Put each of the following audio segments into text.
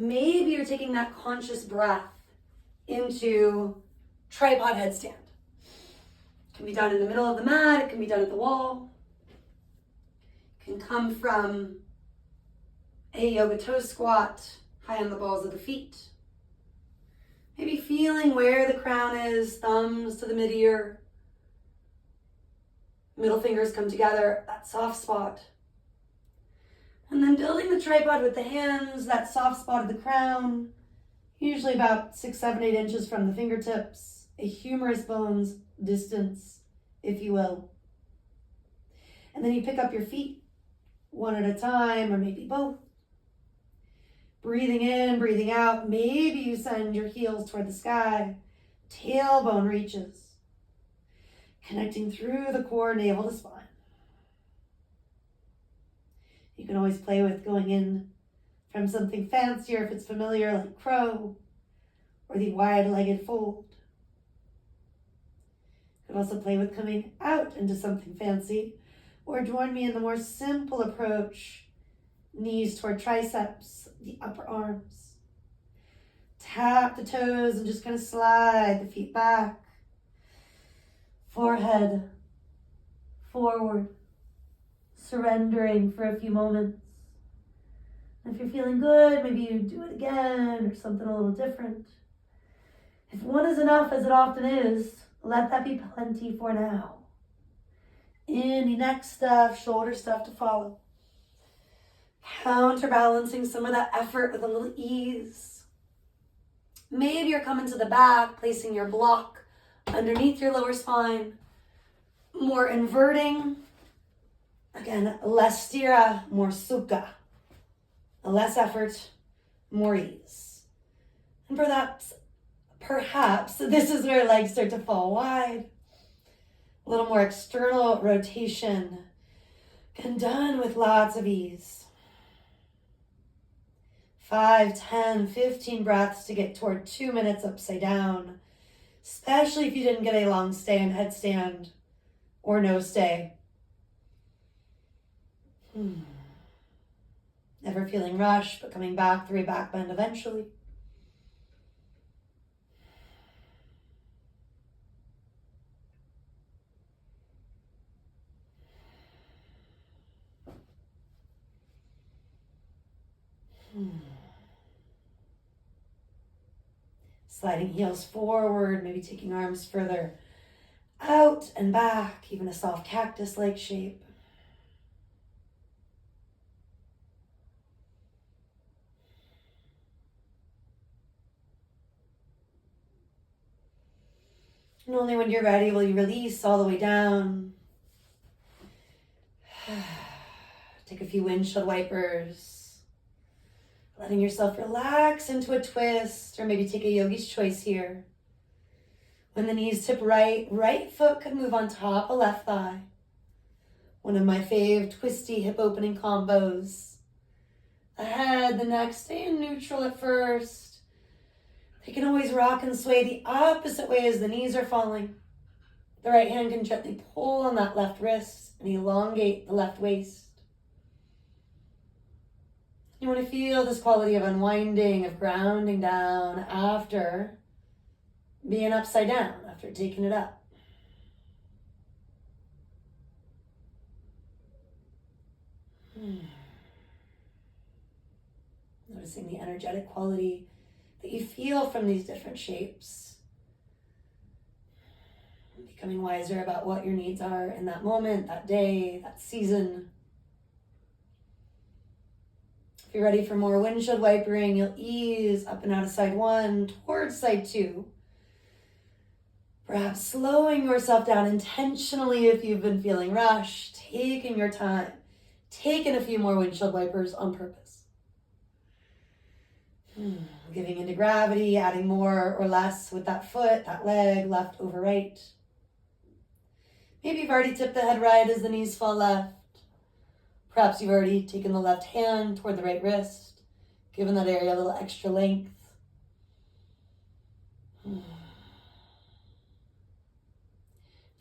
maybe you're taking that conscious breath into tripod headstand. It can be done in the middle of the mat, it can be done at the wall. It can come from a yoga toe squat, high on the balls of the feet. Maybe feeling where the crown is, thumbs to the mid-ear. Middle fingers come together, that soft spot. And then building the tripod with the hands, that soft spot of the crown, usually about 6, 7, 8 inches from the fingertips, a humerus bone's distance, if you will. And then you pick up your feet, one at a time, or maybe both. Breathing in, breathing out. Maybe you send your heels toward the sky. Tailbone reaches. Connecting through the core, navel to spine. You can always play with going in from something fancier if it's familiar, like crow, or the wide-legged fold. You can also play with coming out into something fancy, or join me in the more simple approach, knees toward triceps, the upper arms. Tap the toes and just kind of slide the feet back. Forehead forward, surrendering for a few moments. And if you're feeling good, maybe you do it again or something a little different. If one is enough, as it often is, let that be plenty for now. Any neck stuff, shoulder stuff to follow. Counterbalancing some of that effort with a little ease. Maybe you're coming to the back, placing your block underneath your lower spine. More inverting. Again, less stira, more sukha. Less effort, more ease. And perhaps this is where legs start to fall wide. A little more external rotation. And done with lots of ease. 5, 10, 15 breaths to get toward 2 minutes upside down, especially if you didn't get a long stay in headstand or no stay. Never feeling rushed, but coming back through a back bend eventually. Sliding heels forward, maybe taking arms further out and back, even a soft cactus-like shape. And only when you're ready will you release all the way down. Take a few windshield wipers. Letting yourself relax into a twist, or maybe take a yogi's choice here. When the knees tip right, right foot could move on top of left thigh. One of my fave twisty hip opening combos. The head, the neck, stay in neutral at first. They can always rock and sway the opposite way as the knees are falling. The right hand can gently pull on that left wrist and elongate the left waist. You want to feel this quality of unwinding, of grounding down after being upside down, after taking it up. Noticing the energetic quality that you feel from these different shapes. Becoming wiser about what your needs are in that moment, that day, that season. If you're ready for more windshield wipering, you'll ease up and out of side 1 towards side 2. Perhaps slowing yourself down intentionally if you've been feeling rushed, taking your time, taking a few more windshield wipers on purpose. Giving into gravity, adding more or less with that foot, that leg, left over right. Maybe you've already tipped the head right as the knees fall left. Perhaps you've already taken the left hand toward the right wrist, given that area a little extra length.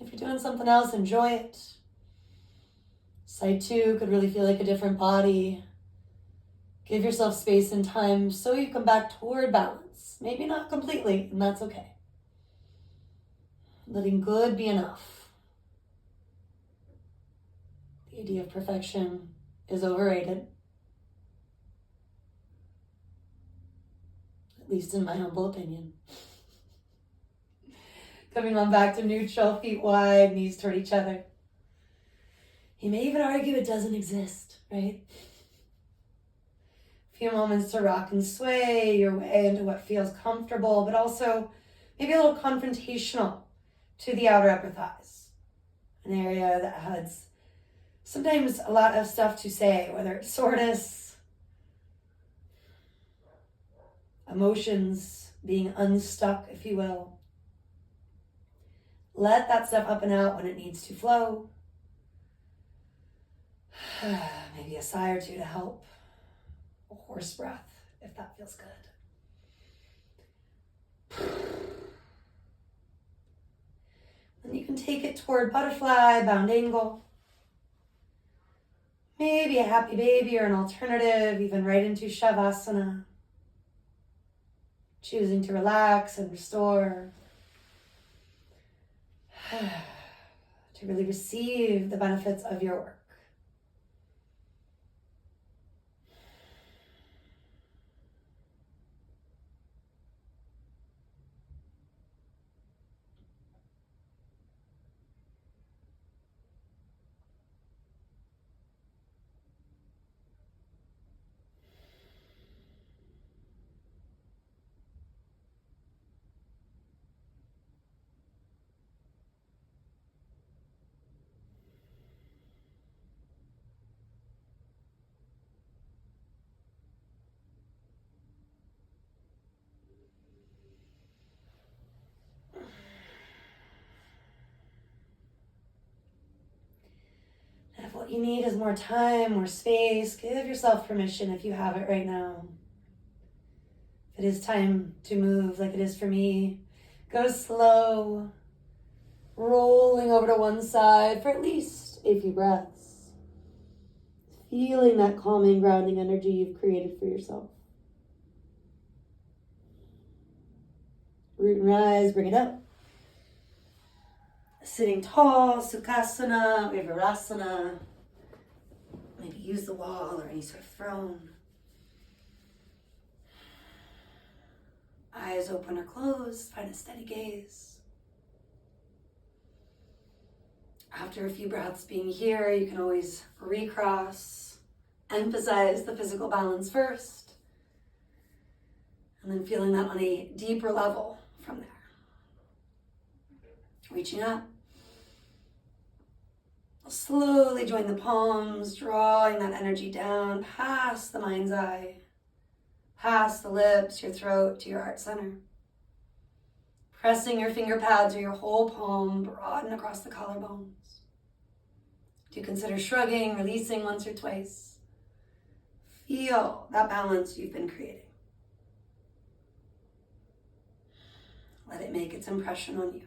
If you're doing something else, enjoy it. Side 2 could really feel like a different body. Give yourself space and time so you come back toward balance. Maybe not completely, and that's okay. Letting good be enough. The idea of perfection is overrated. At least in my humble opinion. Coming on back to neutral, feet wide, knees toward each other. You may even argue it doesn't exist, right? A few moments to rock and sway your way into what feels comfortable, but also maybe a little confrontational to the outer upper thighs. An area that has sometimes a lot of stuff to say, whether it's soreness, emotions being unstuck, if you will. Let that stuff up and out when it needs to flow. Maybe a sigh or two to help. A horse breath, if that feels good. Then you can take it toward butterfly, bound angle. Maybe a happy baby or an alternative, even right into Shavasana. Choosing to relax and restore. To really receive the benefits of your work. If what you need is more time, more space, give yourself permission if you have it right now. If it is time to move like it is for me, go slow, rolling over to one side for at least a few breaths. Feeling that calming, grounding energy you've created for yourself. Root and rise, bring it up. Sitting tall, Sukhasana, Virasana. Maybe use the wall or any sort of throne. Eyes open or closed, find a steady gaze. After a few breaths being here, you can always recross, emphasize the physical balance first, and then feeling that on a deeper level from there. Reaching up. Slowly join the palms, drawing that energy down past the mind's eye, past the lips, your throat, to your heart center. Pressing your finger pads or your whole palm, broaden across the collarbones. Do consider shrugging, releasing once or twice. Feel that balance you've been creating. Let it make its impression on you.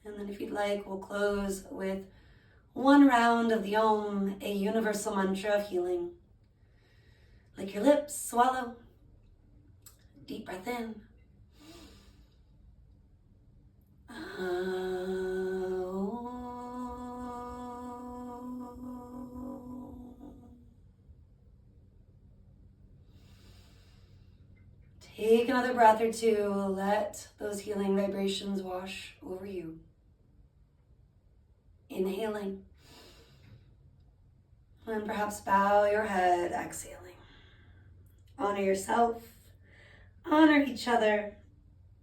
And then if you'd like, we'll close with one round of the Om, a universal mantra of healing. Lick your lips, swallow. Deep breath in. Take another breath or two. Let those healing vibrations wash over you. Inhaling. And perhaps bow your head, exhaling. Honor yourself, honor each other,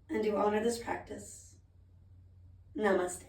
and do honor this practice. Namaste.